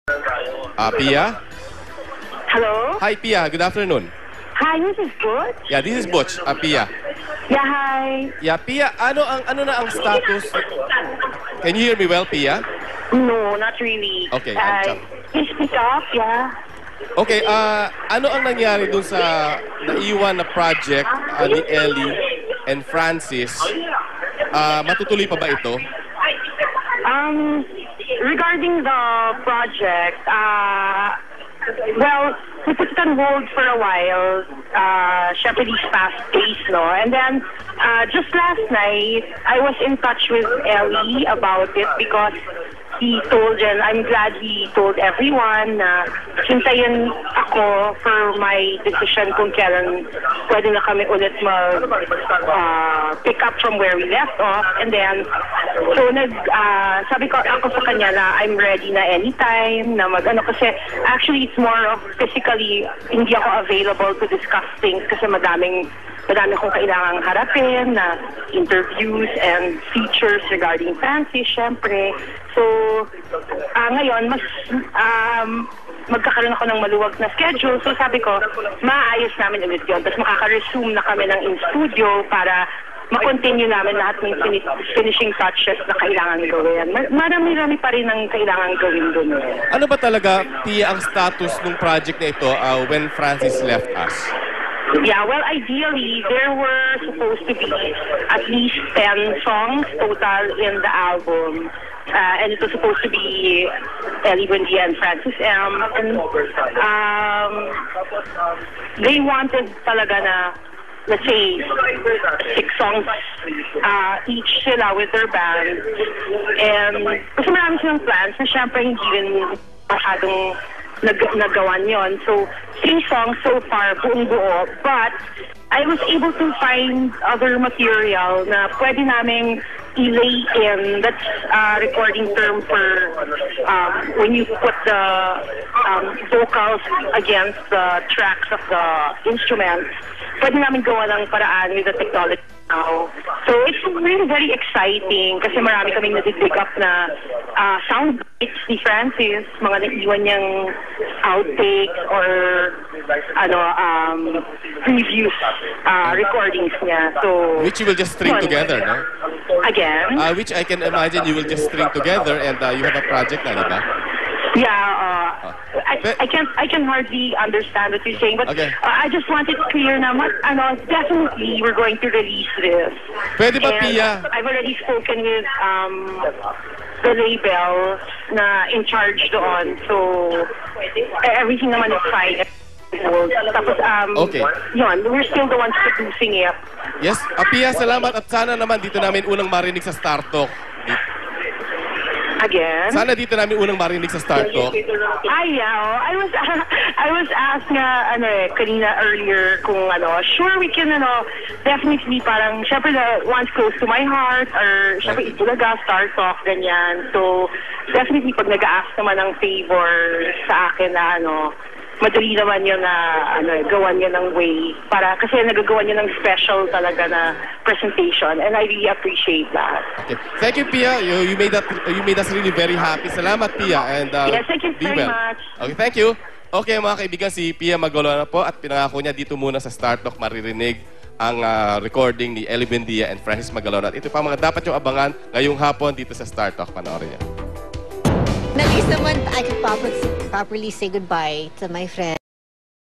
Pia? Hello? Hi, Pia. Good afternoon. Hi, this is Butch. Yeah, this is Butch. Pia. Yeah, hi. Yeah, Pia, ano na ang status? Can you hear me well, Pia? No, not really. Okay, Please speak up, yeah. Okay, ano ang nangyari dun sa naiwan na project ni Ellie and Francis? Matutuloy pa ba ito? Regarding the project, well, we put it on hold for a while, syempre these past days, no? And then, just last night, I was in touch with Ellie about it because he told, and I'm glad he told everyone na hintayin ako for my decision kung kailan pwede na kami ulit pick up from where we left off. And then, so sabi ko ako sa kanya na I'm ready na anytime na kasi actually it's more of physically hindi ako available to discuss things kasi madami kong kailangang harapin na interviews and features regarding Francis, syempre. So, ngayon, mas magkakaroon ako ng maluwag na schedule. So, sabi ko, maayos namin ulit yun. Tapos makaka-resume na kami ng in-studio para ma-continue namin lahat ng finishing touches na kailangan gawin. Marami-rami pa rin ang kailangan gawin doon. Ano ba talaga, Pia, ang status ng project na ito when Francis left us? Yeah, well, ideally, there were supposed to be at least 10 songs total in the album. And it was supposed to be Ellie Buendia and Francis M. And they wanted talaga na, let's say, 6 songs each sila with their band. And kasi marami silang plans na syempre hindi rin masyadong nagawan yon. So, 3 songs so far, buong buo. But, I was able to find other material na pwede naming i-lay in. That's a recording term for when you put the vocals against the tracks of the instruments. Pwede namin gawa ng paraan with the technology now. So it's really very exciting kasi marami kaming nadidig up na sound bites ni Francis, mga naiwan niyang outtakes or previous recordings niya. So which you will just string together, no? Again? Which I can imagine you will just string together and you have a project na, diba? Yeah, I can hardly understand what you're saying, but okay. I just want it clear na definitely we're going to release this. Pwede ba, Pia? I've already spoken with the label na in charge doon, so everything naman is fine. Tapos, okay. Yun, we're still the ones producing it. Yes, Pia, salamat at sana naman dito namin unang marinig sa Star Talk. Again? Sana dito namin unang marinig sa Star Talk. I was asked nga, kanina earlier kung sure we can, definitely parang, syempre the ones close to my heart, or syempre Itulaga, Star Talk, ganyan. So, definitely pag nag-a-ask naman ng favor sa akin na, madali naman yun na gawan yun ng way para kasi nagagawa yun ng special talaga na presentation, and I really appreciate that. Okay. Thank you, Pia. You made us really very happy. Salamat, Pia, and yes, thank you very much. Okay, thank you. Okay, mga kaibigan, si Pia Magolona po at pinangako niya dito muna sa Star Talk maririnig ang recording ni Ellie Buendia and Francis Magalona. At ito pa mga dapat yung abangan ngayong hapon dito sa Star Talk. Panoorin niya. At least naman I could properly say goodbye to my friend.